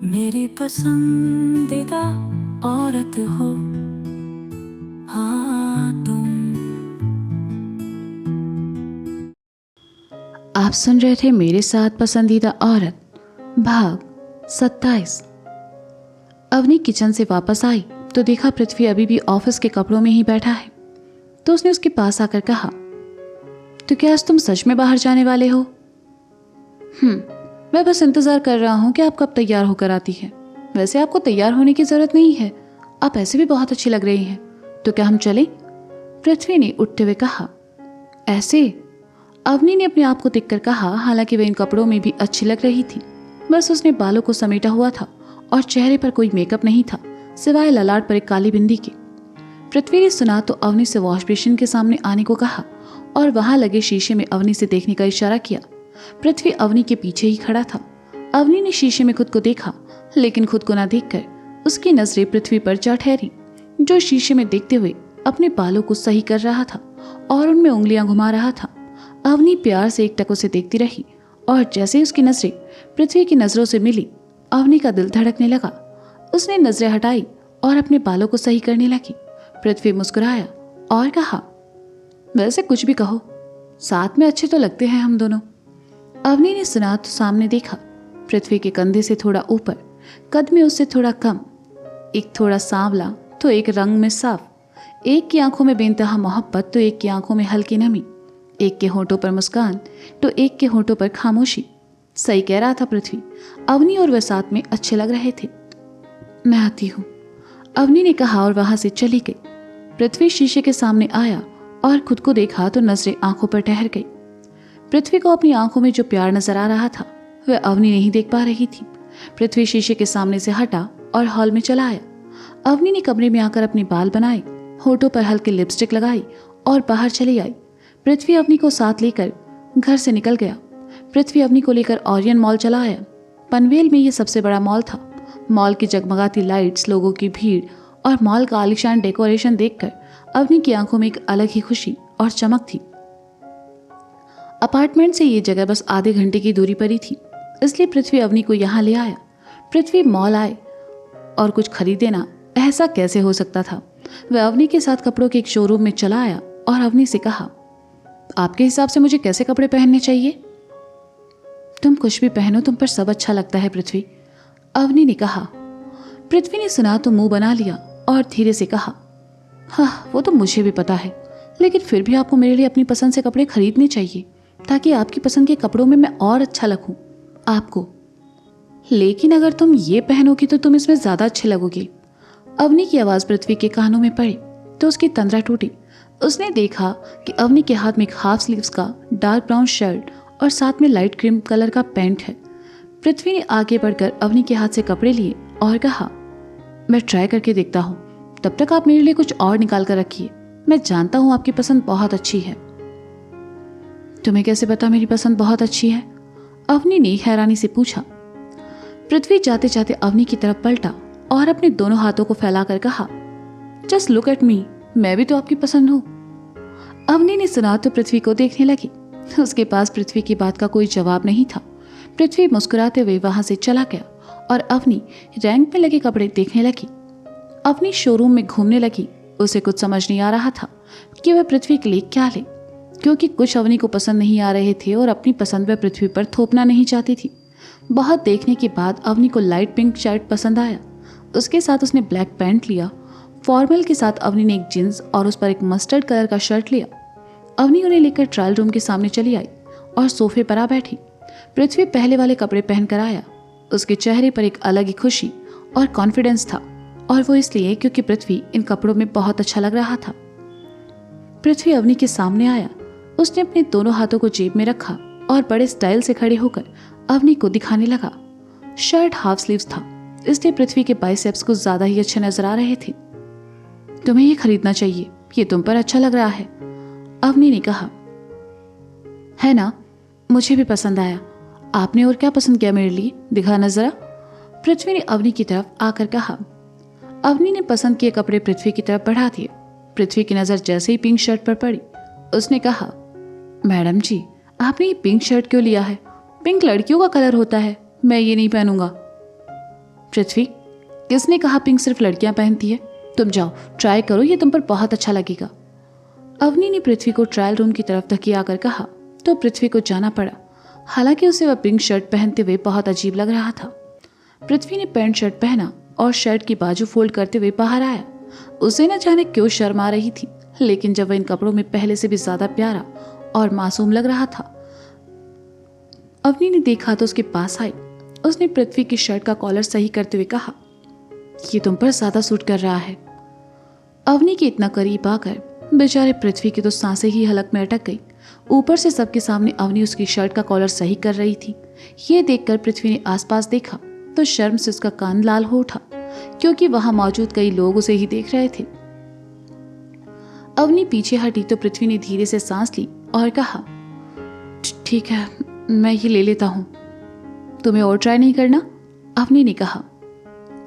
मेरी पसंदीदा औरत हो, हाँ तुम। आप सुन रहे थे मेरे साथ पसंदीदा औरत भाग 27। अवनी किचन से वापस आई तो देखा पृथ्वी अभी भी ऑफिस के कपड़ों में ही बैठा है। तो उसने उसके पास आकर कहा, तो क्या आज तुम सच में बाहर जाने वाले हो? मैं बस इंतजार कर रहा हूं कि आप कब तैयार होकर आती है। वैसे आपको तैयार होने की जरूरत नहीं है, आप ऐसे भी बहुत अच्छी लग रही हैं। तो क्या हम चलें? पृथ्वी ने उठते हुए कहा। ऐसे? अवनी ने अपने आप को देखकर कहा, हालांकि वह इन कपड़ों में भी अच्छी लग रही थी। बस उसने बालों को समेटा हुआ था और चेहरे पर कोई मेकअप नहीं था सिवाय ललाट पर एक काली बिंदी के। पृथ्वी ने सुना तो अवनी से वॉश बेसिन के सामने आने को कहा और वहां लगे शीशे में अवनी से देखने का इशारा किया। पृथ्वी अवनी के पीछे ही खड़ा था। अवनी ने शीशे में खुद को देखा, लेकिन खुद को ना देखकर उसकी नजरें पृथ्वी पर जा ठहरी, जो शीशे में देखते हुए अपने बालों को सही कर रहा था और उनमें उंगलियां घुमा रहा था। अवनी प्यार से एक टक उसे देखती रही और जैसे उसकी नजरें पृथ्वी की नजरों से मिली, अवनी का दिल धड़कने लगा। उसने नजरें हटाई और अपने बालों को सही करने लगी। पृथ्वी मुस्कुराया और कहा, वैसे कुछ भी कहो, साथ में अच्छे तो लगते हैं हम दोनों। अवनी ने सुना तो सामने देखा। पृथ्वी के कंधे से थोड़ा ऊपर, कद में उससे थोड़ा कम, एक थोड़ा सांवला तो एक रंग में साफ, एक की आंखों में बेइंतहा मोहब्बत तो एक की आंखों में हल्की नमी, एक के होंठों पर मुस्कान तो एक के होंठों पर खामोशी। सही कह रहा था पृथ्वी, अवनी और वह साथ में अच्छे लग रहे थे। मैं आती हूँ, अवनी ने कहा और वहां से चली गई। पृथ्वी शीशे के सामने आया और खुद को देखा तो नजरें आंखों पर ठहर गई। पृथ्वी को अपनी आंखों में जो प्यार नजर आ रहा था वह अवनी नहीं देख पा रही थी। पृथ्वी शीशे के सामने से हटा और हॉल में चला आया। अवनी ने कमरे में आकर अपने बाल बनाए, होठों पर हल्की लिपस्टिक लगाई और बाहर चली आई। पृथ्वी अवनी को साथ लेकर घर से निकल गया। पृथ्वी अवनी को लेकर ओरियन मॉल चला आया। पनवेल में ये सबसे बड़ा मॉल था। मॉल की जगमगाती लाइट्स, लोगों की भीड़ और मॉल का आलीशान डेकोरेशन देखकर अवनी की आंखों में एक अलग ही खुशी और चमक थी। अपार्टमेंट से ये जगह बस आधे घंटे की दूरी पर ही थी, इसलिए पृथ्वी अवनी को यहाँ ले आया। पृथ्वी मॉल आए और कुछ खरीदे ना, ऐसा कैसे हो सकता था। वह अवनी के साथ कपड़ों के एक शोरूम में चला आया और अवनी से कहा, आपके हिसाब से मुझे कैसे कपड़े पहनने चाहिए? तुम कुछ भी पहनो, तुम पर सब अच्छा लगता है पृथ्वी, अवनी ने कहा। पृथ्वी ने सुना तो मुंह बना लिया और धीरे से कहा, हाँ वो तो मुझे भी पता है, लेकिन फिर भी आपको मेरे लिए अपनी पसंद से कपड़े खरीदने चाहिए ताकि आपकी पसंद के कपड़ों में मैं और अच्छा लगूं आपको। लेकिन अगर तुम ये पहनोगी तो तुम इसमें ज्यादा अच्छे लगोगी। अवनी की आवाज पृथ्वी के कानों में पड़ी तो उसकी तंद्रा टूटी। उसने देखा कि अवनी के हाथ में एक हाफ स्लीव्स का डार्क ब्राउन शर्ट और साथ में लाइट क्रीम कलर का पैंट है। पृथ्वी ने आगे बढ़कर अवनी के हाथ से कपड़े लिए और कहा, मैं ट्राई करके देखता हूँ, तब तक आप मेरे लिए कुछ और निकाल कर रखिए। मैं जानता हूँ आपकी पसंद बहुत अच्छी है। तुम्हें कैसे पता मेरी पसंद बहुत अच्छी है? अवनी ने हैरानी से पूछा। पृथ्वी जाते जाते अवनी की तरफ पलटा और अपने दोनों हाथों को फैलाकर कहा, जस्ट लुक एट मी, मैं भी तो आपकी पसंद हूँ। अवनी ने सुना तो पृथ्वी को देखने लगी। उसके पास पृथ्वी की बात का कोई जवाब नहीं था। पृथ्वी मुस्कुराते हुए वहां से चला गया और अवनी रैंक में लगे कपड़े देखने लगी। अवनी शोरूम में घूमने लगी। उसे कुछ समझ नहीं आ रहा था कि वह पृथ्वी के लिए क्या ले, क्योंकि कुछ अवनी को पसंद नहीं आ रहे थे और अपनी पसंद वह पृथ्वी पर थोपना नहीं चाहती थी। बहुत देखने के बाद अवनी को लाइट पिंक शर्ट पसंद आया। उसके साथ उसने ब्लैक पैंट लिया। फॉर्मल के साथ अवनी ने एक जींस और उस पर एक मस्टर्ड कलर का शर्ट लिया। अवनी उन्हें लेकर ट्रायल रूम के सामने चली आई और सोफे पर आ बैठी। पृथ्वी पहले वाले कपड़े पहनकर आया। उसके चेहरे पर एक अलग ही खुशी और कॉन्फिडेंस था, और वो इसलिए क्योंकि पृथ्वी इन कपड़ों में बहुत अच्छा लग रहा था। पृथ्वी अवनी के सामने आया। उसने अपने दोनों हाथों को जेब में रखा और बड़े स्टाइल से खड़े होकर अवनी को दिखाने लगा। शर्ट हाफ स्लीव्स था, इसलिए पृथ्वी के बाइसेप्स कुछ ज्यादा ही अच्छे नजर आ रहे थे। तुम्हें ये खरीदना चाहिए, ये तुम पर अच्छा लग रहा है, अवनी ने कहा। है ना, मुझे भी पसंद आया। आपने और क्या पसंद किया मेरे लिए, दिखाना जरा, पृथ्वी ने अवनी की तरफ आकर कहा। अवनी ने पसंद किए कपड़े पृथ्वी की तरफ बढ़ा दिए। पृथ्वी की नजर जैसे ही पिंक शर्ट पर पड़ी, उसने कहा, मैडम जी, आपने ये पिंक शर्ट क्यों लिया है? पिंक लड़कियों का कलर होता है, मैं ये नहीं पहनूंगा। पृथ्वी, किसने कहा पिंक सिर्फ लड़कियां पहनती है? तुम जाओ, ट्राई करो, ये तुम पर बहुत अच्छा लगेगा। अवनी ने पृथ्वी को ट्रायल रूम की तरफ धकेला कर कहा तो पृथ्वी को जाना पड़ा। हालांकि उसे वह पिंक शर्ट पहनते हुए बहुत अजीब लग रहा था। पृथ्वी ने पैंट शर्ट पहना और शर्ट की बाजू फोल्ड करते हुए बाहर आया। उसे न जाने क्यों शर्म आ रही थी, लेकिन जब वह इन कपड़ों में पहले से भी ज्यादा प्यारा और मासूम लग रहा था। अवनी ने देखा तो उसके पास आई। उसने पृथ्वी की शर्ट का कॉलर सही करते हुए कहा, ये तुम पर ज्यादा सूट कर रहा है। अवनी के इतना करीब आकर बेचारे पृथ्वी की तो सांसें ही हलक में अटक गई। ऊपर से सबके सामने अवनी उसकी शर्ट का कॉलर सही कर रही थी। ये देखकर पृथ्वी ने आसपास देखा तो शर्म से उसका कान लाल हो उठा, क्योंकि वहां मौजूद कई लोग उसे ही देख रहे थे। अवनी पीछे हटी तो पृथ्वी ने धीरे से सांस ली और कहा, ठीक है, मैं ये ले लेता हूं। तुम्हें और ट्राई नहीं करना? अवनी ने कहा,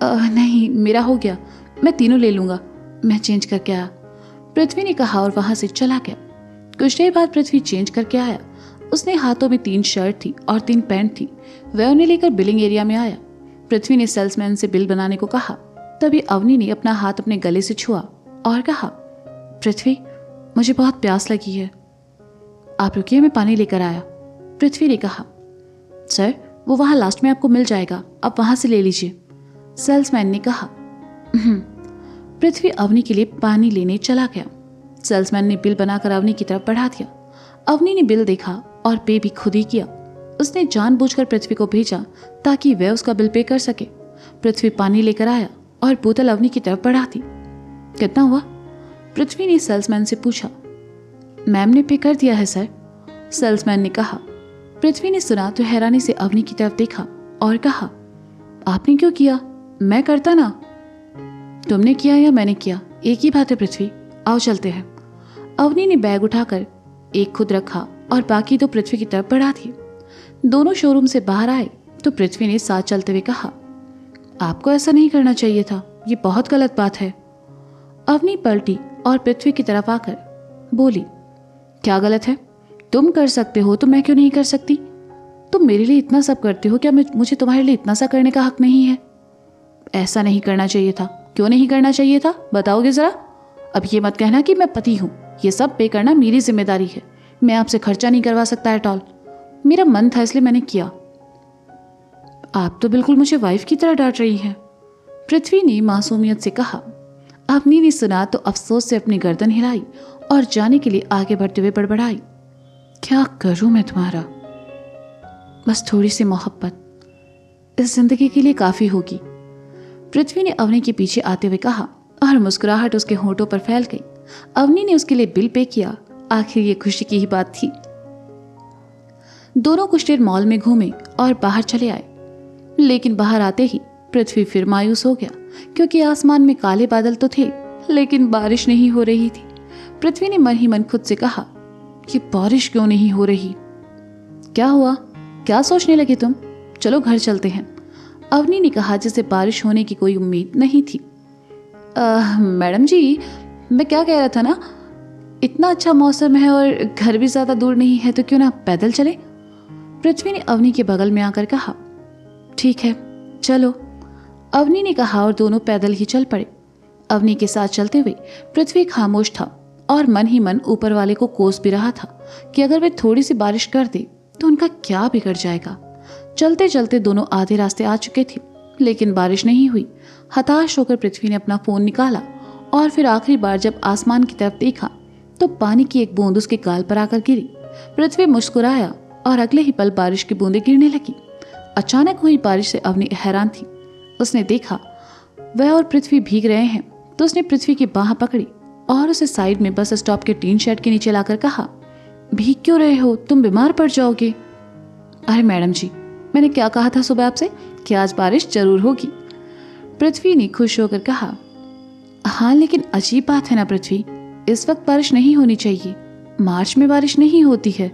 नहीं, मेरा हो गया, मैं तीनों ले लूंगा, मैं चेंज करके आया। पृथ्वी ने कहा और वहां से चला गया। कुछ देर बाद पृथ्वी चेंज करके आया। उसने हाथों में 3 शर्ट थी और 3 पैंट थी। वह उन्हें लेकर बिलिंग एरिया में आया। पृथ्वी ने सेल्समैन से बिल बनाने को कहा। तभी अवनी ने अपना हाथ अपने गले से छुआ और कहा, पृथ्वी, मुझे बहुत प्यास लगी है, आप रुकिए, मैं पानी लेकर आया। पृथ्वी ने कहा, सर, वो वहां लास्ट में आपको मिल जाएगा, आप वहां से ले लीजिए। सेल्समैन ने कहा। पृथ्वी अवनी के लिए पानी लेने चला गया। सेल्समैन ने बिल बनाकर अवनी की तरफ बढ़ा दिया। अवनी ने बिल देखा और पे भी खुद ही किया। उसने जानबूझकर पृथ्वी को भेजा ताकि वह उसका बिल पे कर सके। पृथ्वी पानी लेकर आया और बोतल अवनी की तरफ बढ़ा दी। कितना हुआ? पृथ्वी ने सेल्समैन से पूछा। मैम ने पे कर दिया है सर, सेल्समैन ने कहा। पृथ्वी ने सुना तो हैरानी से अवनी की तरफ देखा और कहा, आपने क्यों किया? मैं करता ना। तुमने किया या मैंने किया, एक ही बात है पृथ्वी, आओ चलते हैं। अवनी ने बैग उठाकर एक खुद रखा और बाकी 2 पृथ्वी की तरफ बढ़ा दिए। दोनों शोरूम से बाहर आए तो पृथ्वी ने साथ चलते हुए कहा, आपको ऐसा नहीं करना चाहिए था, ये बहुत गलत बात है। अवनी पलटी और पृथ्वी की तरफ आकर बोली, क्या गलत है? तुम कर सकते हो तो मैं क्यों नहीं कर सकती? तुम मेरे लिए इतना सब करते हो, क्या मुझे तुम्हारे लिए इतना सा करने का हक नहीं है? ऐसा नहीं करना चाहिए था। क्यों नहीं करना चाहिए था, बताओगे जरा? अब ये मत कहना कि मैं पति हूं, ये सब पे करना मेरी जिम्मेदारी है। मैं आपसे खर्चा नहीं करवा सकता एट ऑल। मेरा मन था इसलिए मैंने किया। आप तो बिल्कुल मुझे वाइफ की तरह डांट रही हैं, पृथ्वी ने मासूमियत से कहा। अवनी ने सुना तो अफसोस से अपनी गर्दन हिलाई और जाने के लिए आगे बढ़ते हुए बड़बड़ाई, क्या करूं मैं तुम्हारा? बस थोड़ी सी मोहब्बत इस जिंदगी के लिए काफी होगी, पृथ्वी ने अवनी के पीछे आते हुए कहा और मुस्कुराहट उसके होठों पर फैल गई। अवनी ने उसके लिए बिल पे किया। आखिर ये खुशी की ही बात थी। दोनों कुछ देर मॉल में घूमे और बाहर चले आए, लेकिन बाहर आते ही पृथ्वी फिर मायूस हो गया, क्योंकि आसमान में काले बादल तो थे लेकिन बारिश नहीं हो रही थी। पृथ्वी ने मन ही मन खुद से कहा, ये बारिश क्यों नहीं हो रही? क्या हुआ, क्या सोचने लगे तुम? चलो घर चलते हैं, अवनी ने कहा, जिसे बारिश होने की कोई उम्मीद नहीं थी। मैडम जी, मैं क्या कह रहा था ना, इतना अच्छा मौसम है और घर भी ज्यादा दूर नहीं है, तो क्यों ना पैदल चले? पृथ्वी ने अवनी के बगल में आकर कहा। ठीक है, चलो, अवनी ने कहा और दोनों पैदल ही चल पड़े। अवनी के साथ चलते हुए पृथ्वी खामोश था और मन ही मन ऊपर वाले को कोस भी रहा था कि अगर वे थोड़ी सी बारिश कर दे तो उनका क्या बिगड़ जाएगा। चलते चलते दोनों आधे रास्ते आ चुके थे, लेकिन बारिश नहीं हुई। हताश होकर पृथ्वी ने अपना फोन निकाला और फिर आखिरी बार जब आसमान की तरफ देखा तो पानी की एक बूंद उसके गाल पर आकर गिरी। पृथ्वी मुस्कुराया और अगले ही पल बारिश की बूंदें गिरने लगी। अचानक हुई बारिश से अवनी हैरान थी। उसने देखा वह और पृथ्वी भीग रहे हैं तो उसने पृथ्वी की बाह पकड़ी और उसे साइड में बस स्टॉप के टीन शेड के नीचे लाकर कहा, भीग क्यों रहे हो, तुम बीमार पड़ जाओगे। अरे मैडम जी, मैंने क्या कहा था सुबह आपसे कि आज बारिश जरूर होगी, पृथ्वी ने खुश होकर कहा। हाँ, लेकिन अजीब बात है ना पृथ्वी, इस वक्त बारिश नहीं होनी चाहिए, मार्च में बारिश नहीं होती है,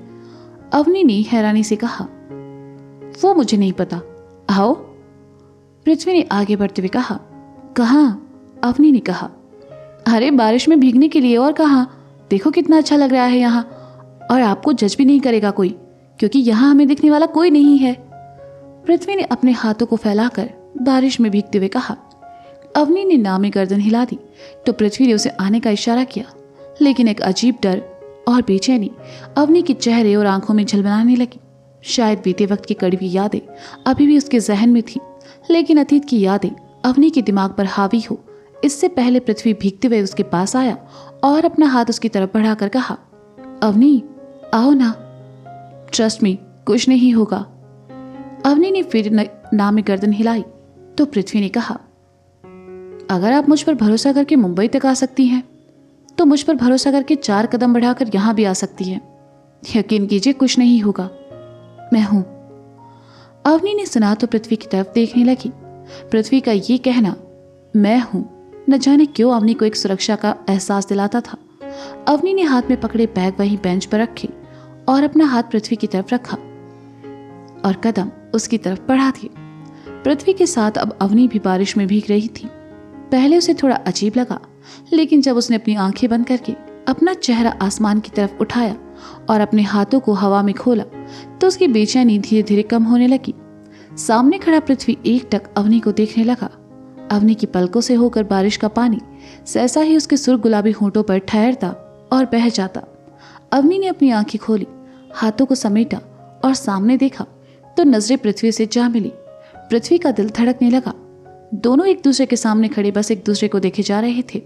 अवनी ने हैरानी से कहा। वो मुझे नहीं पता, आओ, पृथ्वी ने आगे बढ़ते हुए कहा। कहाँ? अवनी ने कहा। अरे बारिश में भीगने के लिए, और कहाँ, देखो कितना अच्छा लग रहा है यहाँ, और आपको जज भी नहीं करेगा कोई, क्योंकि यहाँ हमें दिखने वाला कोई नहीं है। पृथ्वी ने अपने हाथों को फैलाकर बारिश में भीगते हुए कहा। अवनी ने नामी गर्दन हिला दी तो पृथ्वी ने उसे आने का इशारा किया, लेकिन एक अजीब डर और बेचैनी अवनी के चेहरे और आंखों में झलमलाने लगी। शायद बीते वक्त की कड़वी यादें अभी भी उसके जहन में थी, लेकिन अतीत की यादें अवनी के दिमाग पर हावी हो इससे पहले पृथ्वी भीगते हुए उसके पास आया और अपना हाथ उसकी तरफ बढ़ाकर कहा, अवनी आओ ना, ट्रस्ट मी, कुछ नहीं होगा। अवनी ने फिर नामी गर्दन हिलाई तो पृथ्वी ने कहा, अगर आप मुझ पर भरोसा करके मुंबई तक आ सकती हैं तो मुझ पर भरोसा करके 4 कदम बढ़ाकर यहां भी आ सकती हैं। यकीन कीजिए कुछ नहीं होगा, मैं हूं। अवनी ने सुना तो पृथ्वी की तरफ देखने लगी। पृथ्वी का ये कहना मैं हूं न जाने क्यों अवनी को एक सुरक्षा का एहसास दिलाता था। अवनी ने हाथ में पकड़े बैग वहीं बेंच पर रखे और अपना हाथ पृथ्वी की तरफ रखा और कदम उसकी तरफ बढ़ा दिए। पृथ्वी के साथ अब अवनी भी बारिश में भीग रही थी। पहले उसे थोड़ा अजीब लगा, लेकिन जब उसने अपनी आंखें बंद करके अपना चेहरा आसमान की तरफ उठाया और अपने हाथों को हवा में खोला तो उसकी बेचैनी धीरे धीरे कम होने लगी। सामने खड़ा पृथ्वी एकटक अवनी को देखने लगा। अवनी की पलकों से होकर बारिश का पानी सहसा ही उसके सुर्ख गुलाबी होंठों पर ठहरता और बह जाता। अवनी ने अपनी आंखें खोली, हाथों को समेटा और सामने देखा तो नजरें पृथ्वी से जा मिली। पृथ्वी का दिल धड़कने लगा। दोनों एक दूसरे के सामने खड़े बस एक दूसरे को देखे जा रहे थे।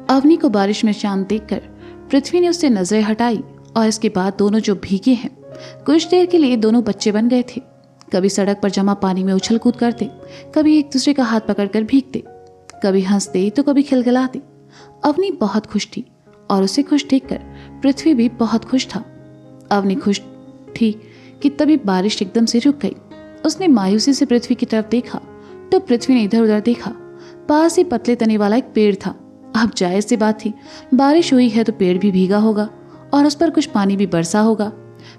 अवनी को बारिश में शांत देखकर पृथ्वी ने उससे नजरें हटाई और इसके बाद दोनों जो भीगे हैं, कुछ देर के लिए दोनों बच्चे बन गए थे। कभी सड़क पर जमा पानी में उछल कूद करते, कभी एक दूसरे का हाथ पकड़कर भीगते, कभी हंसते तो कभी खिलखिलाते। अवनी बहुत खुश थी और उसे खुश देखकर पृथ्वी भी बहुत खुश था। अवनी खुश थी कि तभी बारिश एकदम से रुक गई। उसने मायूसी से पृथ्वी की तरफ देखा तो पृथ्वी ने इधर उधर देखा। पास ही पतले तने वाला एक पेड़ था। अब जायज सी बात थी, बारिश हुई है तो पेड़ भी भीगा होगा और उस पर कुछ पानी भी बरसा होगा।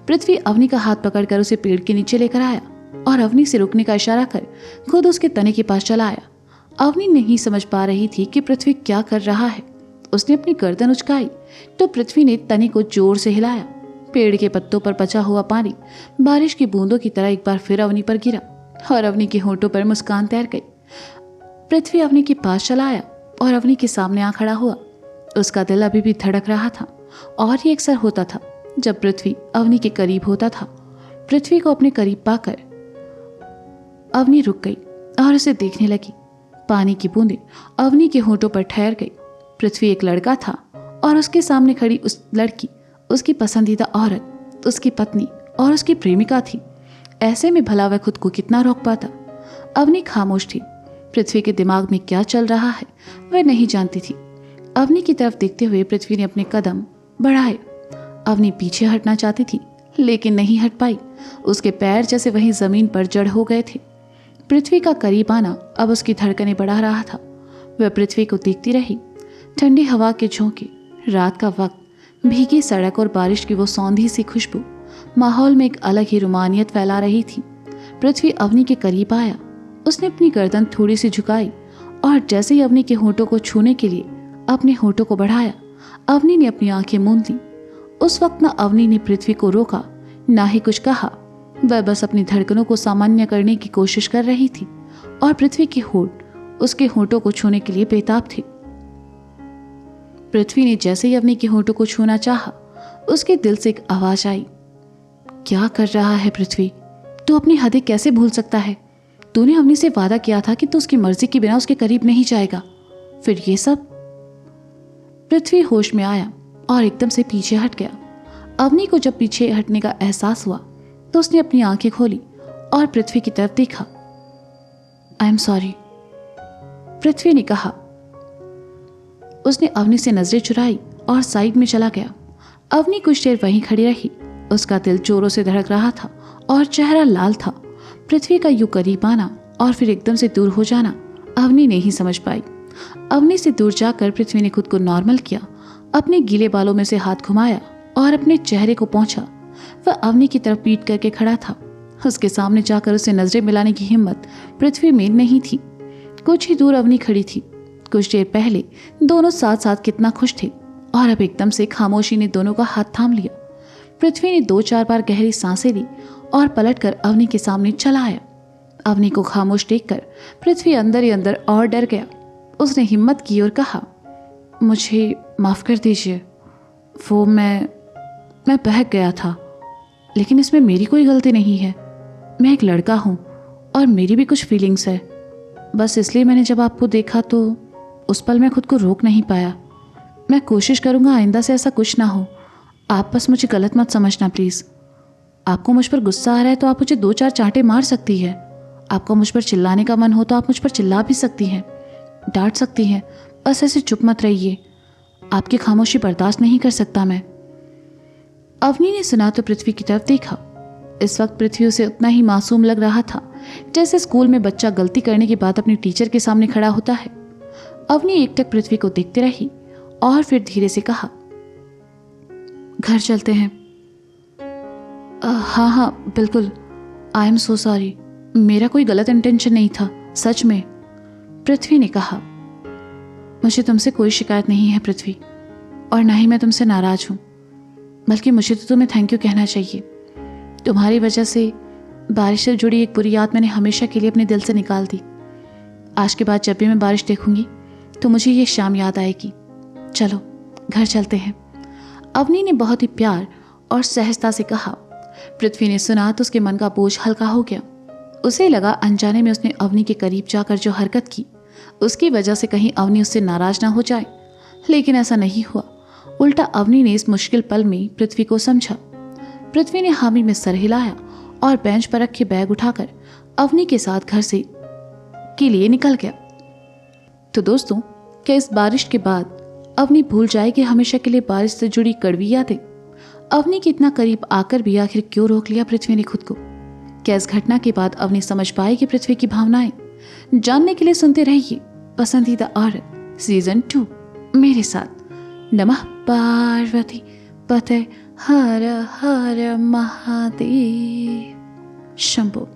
पृथ्वी अवनी का हाथ पकड़कर उसे पेड़ के नीचे लेकर आया और अवनी से रुकने का इशारा कर खुद उसके तने के पास चला आया। अवनी नहीं समझ पा रही थी कि पृथ्वी क्या कर रहा है। उसने अपनी गर्दन उचकाई तो पृथ्वी ने तने को जोर से हिलाया। पेड़ के पत्तों पर बचा हुआ पानी बारिश की बूंदों की तरह एक बार फिर अवनी पर गिरा और अवनी के होंठों पर मुस्कान तैर गई। पृथ्वी अवनी के पास चला आया और अवनी के सामने आ खड़ा हुआ। उसका दिल अभी भी धड़क रहा था और ये अक्सर होता था जब पृथ्वी अवनी के करीब होता था। पृथ्वी को अपने करीब पाकर अवनी रुक गई और उसे देखने लगी। पानी की बूंदें अवनी के होंठों पर ठहर गई। पृथ्वी एक लड़का था और उसके सामने खड़ी उस लड़की उसकी पसंदीदा औरत, उसकी पत्नी और उसकी प्रेमिका थी। ऐसे में भला वह खुद को कितना रोक पाता। अवनी खामोश थी। पृथ्वी के दिमाग में क्या चल रहा है वह नहीं जानती थी। अवनी की तरफ देखते हुए पृथ्वी ने अपने कदम बढ़ाए। अवनी पीछे हटना चाहती थी लेकिन नहीं हट पाई। उसके पैर जैसे वहीं जमीन पर जड़ हो गए थे। पृथ्वी का करीब आना अब उसकी धड़कनें बढ़ा रहा था। वह पृथ्वी को देखती रही। ठंडी हवा के झोंके, रात का वक्त, भीगी सड़क और बारिश की वो सौंधी सी खुशबू माहौल में एक अलग ही रुमानियत फैला रही थी। पृथ्वी अवनी के करीब आया। उसने अपनी गर्दन थोड़ी सी झुकाई और जैसे ही अवनी के होंठों को छूने के लिए अपने होंठों को बढ़ाया, अवनी ने अपनी आंखें मूंद ली। उस वक्त न अवनी ने पृथ्वी को रोका, ना ही कुछ कहा। वह बस अपनी धड़कनों को सामान्य करने की कोशिश कर रही थी और पृथ्वी के होंठ उसके होंठों को छूने के लिए बेताब थे। पृथ्वी ने जैसे ही अवनी के होंठों को छूना चाहा, उसके दिल से एक आवाज आई, क्या कर रहा है पृथ्वी? तू अपनी हदें कैसे भूल सकता है? तूने अवनी से वादा किया था कि तू उसकी मर्जी के बिना उसके करीब नहीं जाएगा, फिर ये सब? पृथ्वी होश में आया और एकदम से पीछे हट गया। अवनी को जब पीछे हटने का एहसास हुआ तो उसने अपनी आंखें खोली और पृथ्वी की तरफ देखा। आई एम सॉरी, पृथ्वी ने कहा। उसने अवनी से नजरें चुराई और साइड में चला गया। अवनी कुछ देर वहीं खड़ी रही। उसका दिल जोरों से धड़क रहा था और चेहरा लाल था। पृथ्वी का यूं करीब आना और फिर एकदम से दूर हो जाना अवनी नहीं समझ पाई। अवनी से दूर जाकर पृथ्वी ने खुद को नॉर्मल किया, अपने गीले बालों में से हाथ घुमाया और अपने चेहरे को पहुंचा। वह अवनी की तरफ पीट करके खड़ा था। उसके सामने जाकर उसे नजरें मिलाने की हिम्मत पृथ्वी में नहीं थी। कुछ ही दूर अवनी खड़ी थी। कुछ देर पहले दोनों साथ साथ कितना खुश थे और अब एकदम से खामोशी ने दोनों का हाथ थाम लिया। पृथ्वी ने 2-4 बार गहरी सांसें ली और पलटकर अवनी के सामने चला आया। अवनी को खामोश देखकर पृथ्वी अंदर ही अंदर और डर गया। उसने हिम्मत की और कहा, मुझे माफ़ कर दीजिए, वो मैं बहक गया था, लेकिन इसमें मेरी कोई गलती नहीं है। मैं एक लड़का हूँ और मेरी भी कुछ फीलिंग्स है। बस इसलिए मैंने जब आपको देखा तो उस पल मैं खुद को रोक नहीं पाया। मैं कोशिश करूँगा आइंदा से ऐसा कुछ ना हो। आप बस मुझे गलत मत समझना प्लीज़। आपको मुझ पर गुस्सा आ रहा है तो आप मुझे 2-4 चांटे मार सकती है। आपको मुझ पर चिल्लाने का मन हो तो आप मुझ पर चिल्ला भी सकती हैं, डांट सकती हैं। बस ऐसे चुप मत रहिए। आपकी खामोशी बर्दाश्त नहीं कर सकता मैं। अवनी ने सुना तो पृथ्वी की तरफ देखा। इस वक्त पृथ्वी उसे उतना ही मासूम लग रहा था जैसे स्कूल में बच्चा गलती करने के बाद अपनी टीचर के सामने खड़ा होता है। अवनी एकटक पृथ्वी को देखते रही और फिर धीरे से कहा, घर चलते हैं। हाँ हाँ बिल्कुल। आई एम सो सॉरी, मेरा कोई गलत इंटेंशन नहीं था, सच में। पृथ्वी ने कहा, मुझे तुमसे कोई शिकायत नहीं है पृथ्वी, और ना ही मैं तुमसे नाराज हूँ, बल्कि मुझे तो तुम्हें थैंक यू कहना चाहिए। तुम्हारी वजह से बारिश से जुड़ी एक बुरी याद मैंने हमेशा के लिए अपने दिल से निकाल दी। आज के बाद जब भी मैं बारिश देखूंगी तो मुझे ये शाम याद आएगी। चलो घर चलते हैं। अवनी ने बहुत ही प्यार और सहजता से कहा। पृथ्वी ने सुना तो उसके मन का बोझ हल्का हो गया। उसे लगा अनजाने में उसने अवनी के करीब जाकर जो हरकत की उसकी वजह से कहीं अवनी उससे नाराज ना हो जाए, लेकिन ऐसा नहीं हुआ। उल्टा अवनी ने इस मुश्किल पल में पृथ्वी को समझा। पृथ्वी ने हामी में सर हिलाया और बेंच पर रखे बैग उठाकर अवनी के साथ घर से के लिए निकल गया। तो दोस्तों, क्या इस बारिश के बाद अवनी भूल जाएगी हमेशा के लिए बारिश से जुड़ी कड़वी यादें? अवनी के इतना करीब आकर भी आखिर क्यों रोक लिया पृथ्वी ने खुद को? क्या इस घटना के बाद अवनी समझ पाएगी पृथ्वी की भावनाएं? जानने के लिए सुनते रहिए पसंदीदा औरत सीजन 2 मेरे साथ। नमः पार्वती पते हर हर महादेव शंभो।